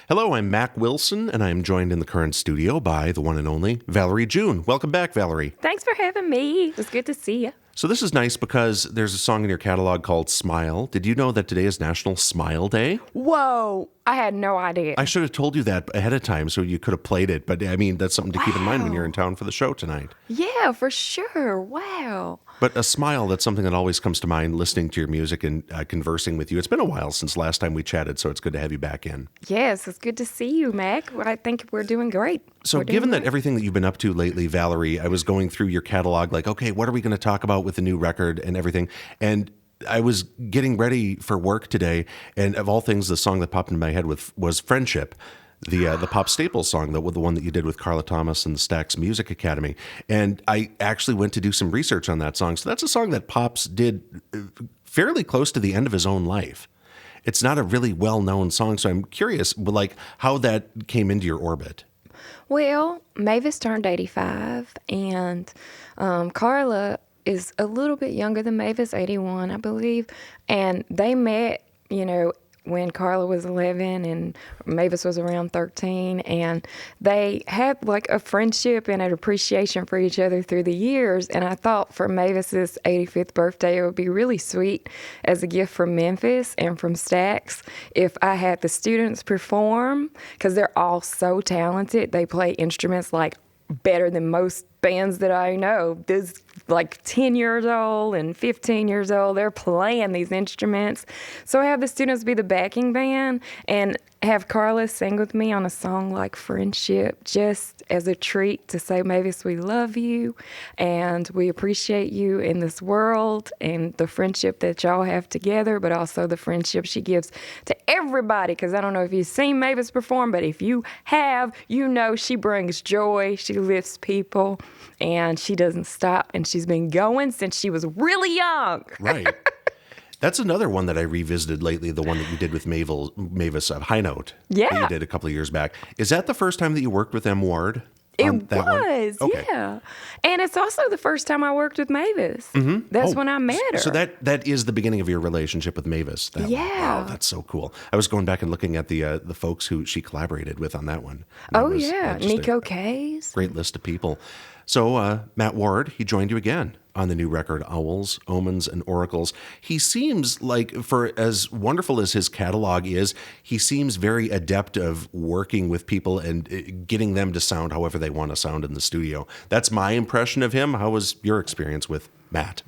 Hello, I'm Mac Wilson, and I'm joined in the current studio by the one and only Valerie June. Welcome back, Valerie. Thanks for having me. It was good to see you. So this is nice because there's a song in your catalog called Smile. Did you know that today is National Smile Day? Whoa, I had no idea. I should have told you that ahead of time so you could have played it, but I mean, that's something to keep in mind when you're in town for the show tonight. Yeah, for sure. Wow. But a smile, that's something that always comes to mind listening to your music and conversing with you. It's been a while since last time we chatted, so it's good to have you back in. Yes, it's good to see you, Mac. I think we're doing great. So given that everything that you've been up to lately, Valerie, I was going through your catalog like, okay, what are we going to talk about with the new record and everything? And I was getting ready for work today, and of all things, the song that popped into my head was Friendship. The Pop Staples song, the one that you did with Carla Thomas and the Stax Music Academy. And I actually went to do some research on that song. So that's a song that Pops did fairly close to the end of his own life. It's not a really well-known song, so I'm curious, like, how that came into your orbit. Well, Mavis turned 85, and Carla is a little bit younger than Mavis, 81, I believe. And they met, when Carla was 11 and Mavis was around 13, and they had like a friendship and an appreciation for each other through the years. And I thought for Mavis's 85th birthday, it would be really sweet as a gift from Memphis and from Stax if I had the students perform, because they're all so talented. They play instruments like better than most bands that I know. There's like 10 years old and 15 years old. They're playing these instruments. So I have the students be the backing band and have Carla sing with me on a song like Friendship, just as a treat to say, Mavis, we love you and we appreciate you in this world and the friendship that y'all have together, but also the friendship she gives to everybody. Because I don't know if you've seen Mavis perform, but if you have, she brings joy, she lifts people, and she doesn't stop. And she's been going since she was really young. Right. That's another one that I revisited lately, the one that you did with Mavis High Note. Yeah. That you did a couple of years back. Is that the first time that you worked with M. Ward? It was, okay. Yeah. And it's also the first time I worked with Mavis. Mm-hmm. That's when I met her. So that is the beginning of your relationship with Mavis. Yeah. Wow, that's so cool. I was going back and looking at the folks who she collaborated with on that one. Nico Case. Great list of people. So Matt Ward, he joined you again on the new record, Owls, Omens, and Oracles. He seems like, for as wonderful as his catalog is, he seems very adept of working with people and getting them to sound however they want to sound in the studio. That's my impression of him. How was your experience with Matt?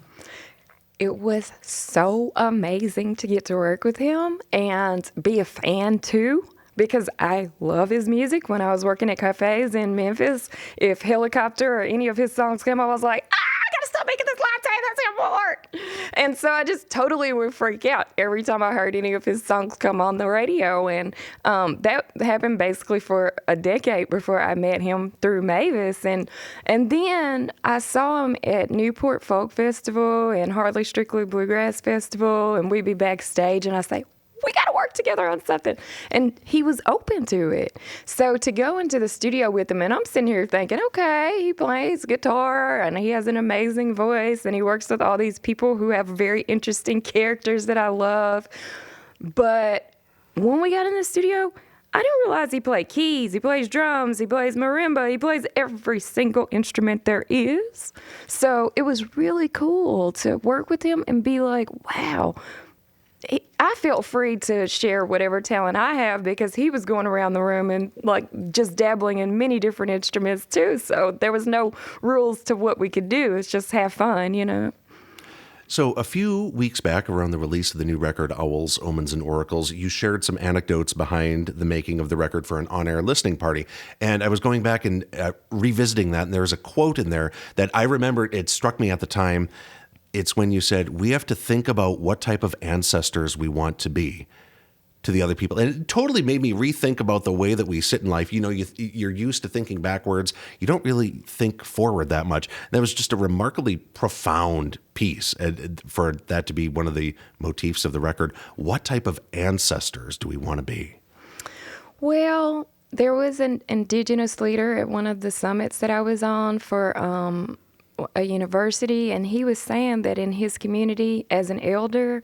It was so amazing to get to work with him and be a fan too, because I love his music. When I was working at cafes in Memphis, if Helicopter or any of his songs came, I was like, I gotta stop making this latte, that's important. And so I just totally would freak out every time I heard any of his songs come on the radio. And that happened basically for a decade before I met him through Mavis. And then I saw him at Newport Folk Festival and Hardly Strictly Bluegrass Festival, and we'd be backstage, and I say, we got to work together on something. And he was open to it. So to go into the studio with him, and I'm sitting here thinking, okay, he plays guitar and he has an amazing voice and he works with all these people who have very interesting characters that I love. But when we got in the studio, I didn't realize he played keys, he plays drums, he plays marimba, he plays every single instrument there is. So it was really cool to work with him and be like, wow, I felt free to share whatever talent I have because he was going around the room and like just dabbling in many different instruments too. So there was no rules to what we could do. It's just have fun, So a few weeks back, around the release of the new record, Owls, Omens, and Oracles, you shared some anecdotes behind the making of the record for an on-air listening party. And I was going back and revisiting that, and there was a quote in there that I remember, it struck me at the time. It's when you said, we have to think about what type of ancestors we want to be to the other people. And it totally made me rethink about the way that we sit in life. You're used to thinking backwards. You don't really think forward that much. That was just a remarkably profound piece, and for that to be one of the motifs of the record. What type of ancestors do we want to be? Well, there was an indigenous leader at one of the summits that I was on for a university, and he was saying that in his community as an elder,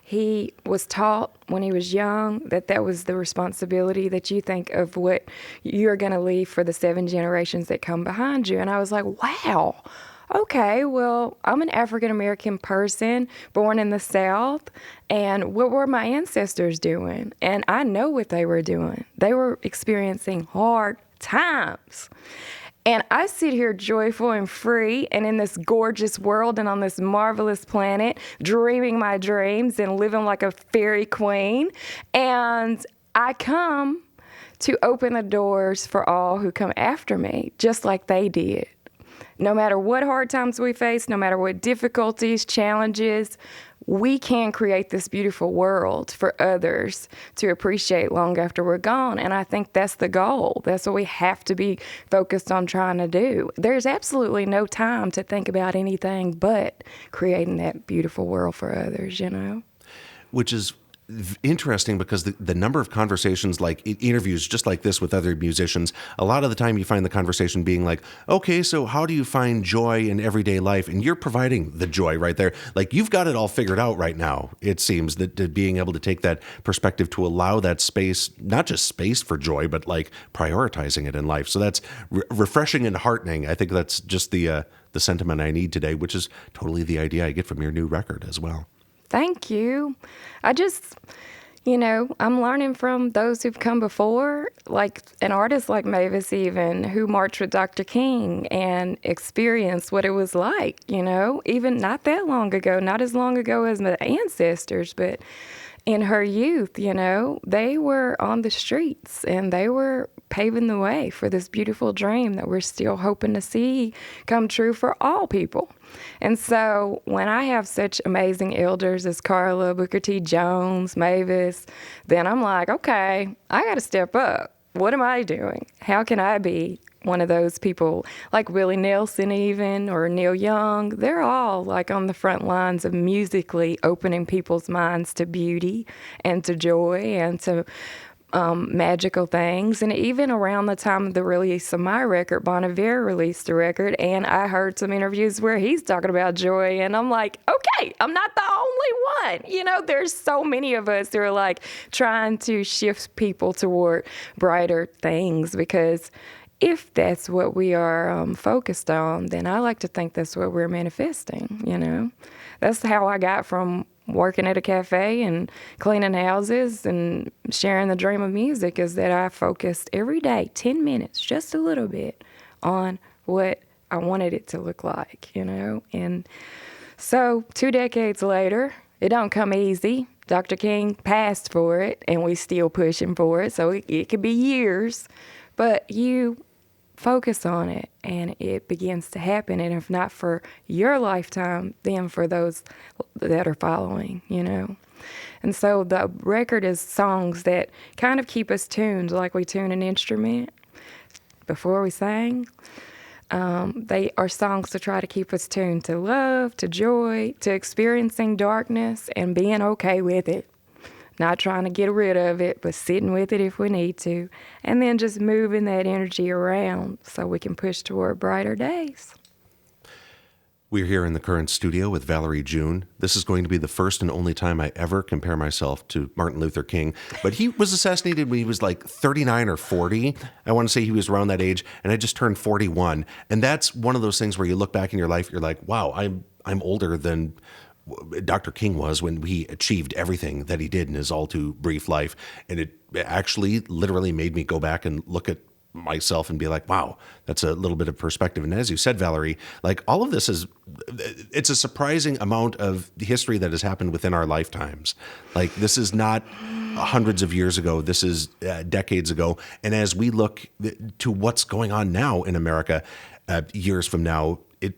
he was taught when he was young that was the responsibility, that you think of what you're going to leave for the 7 generations that come behind you. And I was like, wow, okay, well, I'm an African-American person born in the South, and what were my ancestors doing? And I know what they were doing. They were experiencing hard times. And I sit here joyful and free and in this gorgeous world and on this marvelous planet, dreaming my dreams and living like a fairy queen. And I come to open the doors for all who come after me, just like they did. No matter what hard times we face, no matter what difficulties, challenges, we can create this beautiful world for others to appreciate long after we're gone. And I think that's the goal. That's what we have to be focused on trying to do. There's absolutely no time to think about anything but creating that beautiful world for others, you know? Which is interesting because the number of conversations, like interviews just like this with other musicians, a lot of the time you find the conversation being like, okay, so how do you find joy in everyday life? And you're providing the joy right there. Like, you've got it all figured out right now. It seems that being able to take that perspective to allow that space, not just space for joy, but like prioritizing it in life. So that's refreshing and heartening. I think that's just the sentiment I need today, which is totally the idea I get from your new record as well. Thank you. I just, I'm learning from those who've come before, like an artist like Mavis even, who marched with Dr. King and experienced what it was like, even not that long ago, not as long ago as my ancestors, but in her youth, they were on the streets and they were paving the way for this beautiful dream that we're still hoping to see come true for all people. And so when I have such amazing elders as Carla, Booker T. Jones, Mavis, then I'm like, okay, I got to step up. What am I doing? How can I be one of those people like Willie Nelson even, or Neil Young? They're all like on the front lines of musically opening people's minds to beauty and to joy and to magical things. And even around the time of the release of my record, Bon Iver released a record, and I heard some interviews where he's talking about joy, and I'm like, okay, I'm not the only one. There's so many of us who are like trying to shift people toward brighter things, because if that's what we are focused on, then I like to think that's what we're manifesting, That's how I got from working at a cafe and cleaning houses and sharing the dream of music, is that I focused every day, 10 minutes, just a little bit, on what I wanted it to look like, And so 2 decades later, it don't come easy. Dr. King passed for it, and we still pushing for it, so it could be years. But you focus on it, and it begins to happen. And if not for your lifetime, then for those that are following, And so the record is songs that kind of keep us tuned like we tune an instrument before we sang. They are songs to try to keep us tuned to love, to joy, to experiencing darkness and being okay with it. Not trying to get rid of it, but sitting with it if we need to. And then just moving that energy around so we can push toward brighter days. We're here in the current studio with Valerie June. This is going to be the first and only time I ever compare myself to Martin Luther King. But he was assassinated when he was like 39 or 40. I want to say he was around that age, and I just turned 41. And that's one of those things where you look back in your life, you're like, wow, I'm older than Dr. King was when he achieved everything that he did in his all too brief life. And it actually literally made me go back and look at myself and be like, wow, that's a little bit of perspective. And as you said, Valerie, like all of this it's a surprising amount of history that has happened within our lifetimes. Like, this is not hundreds of years ago. This is decades ago. And as we look to what's going on now in America, years from now, it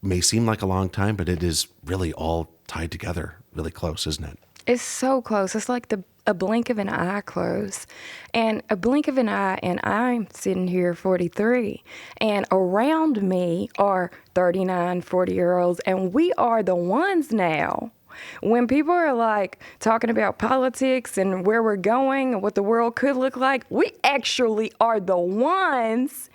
may seem like a long time, but it is really all tied together really close, isn't it? It's so close. It's like a blink of an eye close. And a blink of an eye, and I'm sitting here 43. And around me are 39, 40-year-olds. And we are the ones now. When people are like talking about politics and where we're going and what the world could look like, we actually are the ones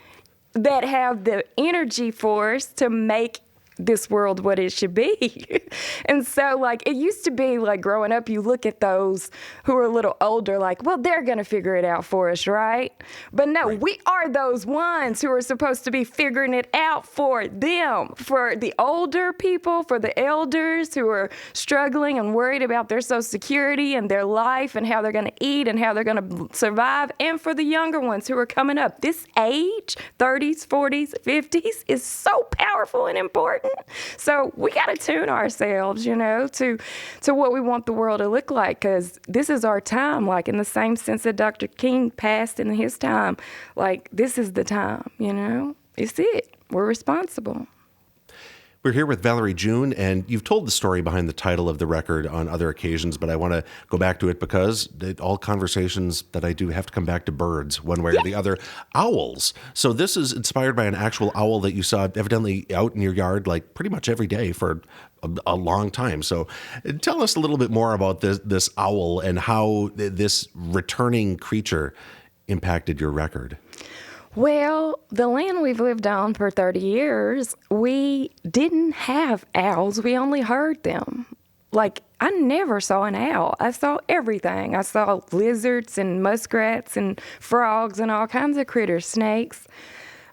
that have the energy for us to make this world what it should be. And so, like, it used to be like growing up, you look at those who are a little older, like, well, they're going to figure it out for us, right? But no, we are those ones who are supposed to be figuring it out for them, for the older people, for the elders who are struggling and worried about their social security and their life and how they're going to eat and how they're going to survive, and for the younger ones who are coming up. This age, 30s, 40s, 50s, is so powerful and important. So we got to tune ourselves, to what we want the world to look like, because this is our time, like in the same sense that Dr. King passed in his time. Like, this is the time, It's it. We're responsible. We're here with Valerie June, and you've told the story behind the title of the record on other occasions, but I want to go back to it because all conversations that I do have to come back to birds one way or the other. Owls. So this is inspired by an actual owl that you saw evidently out in your yard like pretty much every day for a long time. So tell us a little bit more about this owl and how this returning creature impacted your record. Well, the land we've lived on for 30 years, we didn't have owls. We only heard them. Like, I never saw an owl. I saw everything. I saw lizards and muskrats and frogs and all kinds of critters, snakes.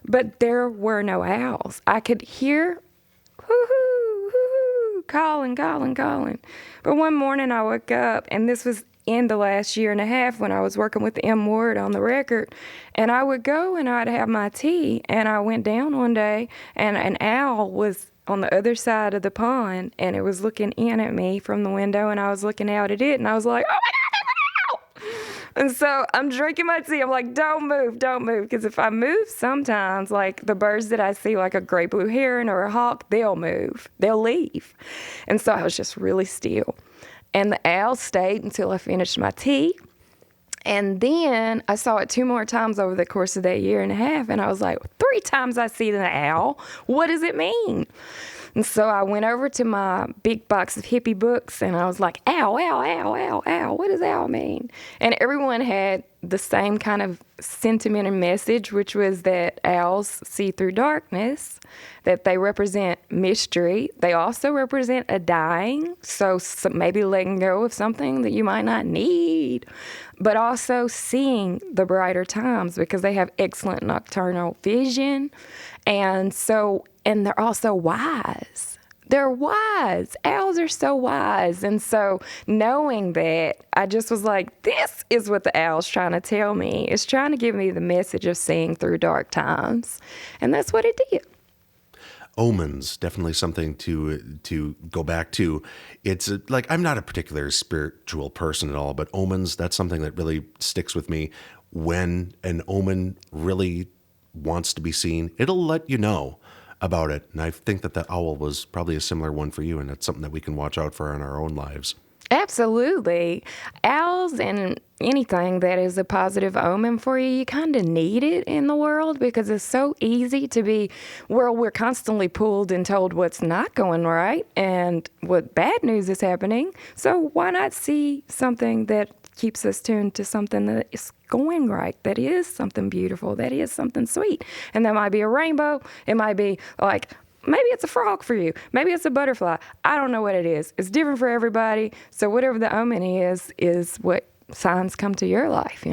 But there were no owls. I could hear hoo-hoo, hoo-hoo, calling. But one morning I woke up, and this was in the last year and a half when I was working with M Word on the record, and I would go and I'd have my tea, and I went down one day and an owl was on the other side of the pond, and it was looking in at me from the window, and I was looking out at it, and I was like, oh my God, there's an owl! And so I'm drinking my tea. I'm like, don't move, because if I move sometimes, like the birds that I see, like a gray blue heron or a hawk, they'll move, they'll leave. And so I was just really still. And the owl stayed until I finished my tea. And then I saw it 2 more times over the course of that year and a half. And I was like, 3 times I see the owl. What does it mean? And so I went over to my big box of hippie books, and I was like, owl, owl, owl, owl, owl. What does owl mean? And everyone had the same kind of sentiment and message, which was that owls see through darkness, that they represent mystery. They also represent a dying, so maybe letting go of something that you might not need, but also seeing the brighter times because they have excellent nocturnal vision. And they're also wise. They're wise. Owls are so wise. And so knowing that, I just was like, this is what the owl's trying to tell me. It's trying to give me the message of seeing through dark times. And that's what it did. Omens, definitely something to go back to. It's like, I'm not a particular spiritual person at all, but omens, that's something that really sticks with me. When an omen really wants to be seen, it'll let you know about it. And I think that owl was probably a similar one for you, and it's something that we can watch out for in our own lives. Absolutely. Owls and anything that is a positive omen for you, you kind of need it in the world because it's so easy to be, we're constantly pulled and told what's not going right and what bad news is happening. So why not see something that keeps us tuned to something that is going right, that is something beautiful, that is something sweet. And that might be a rainbow. It might be like, maybe it's a frog for you. Maybe it's a butterfly. I don't know what it is. It's different for everybody. So whatever the omen is what signs come to your life,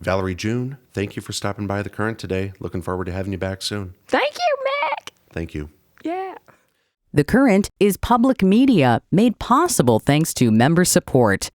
Valerie June, thank you for stopping by The Current today. Looking forward to having you back soon. Thank you, Mac. Thank you. Yeah. The Current is public media made possible thanks to member support.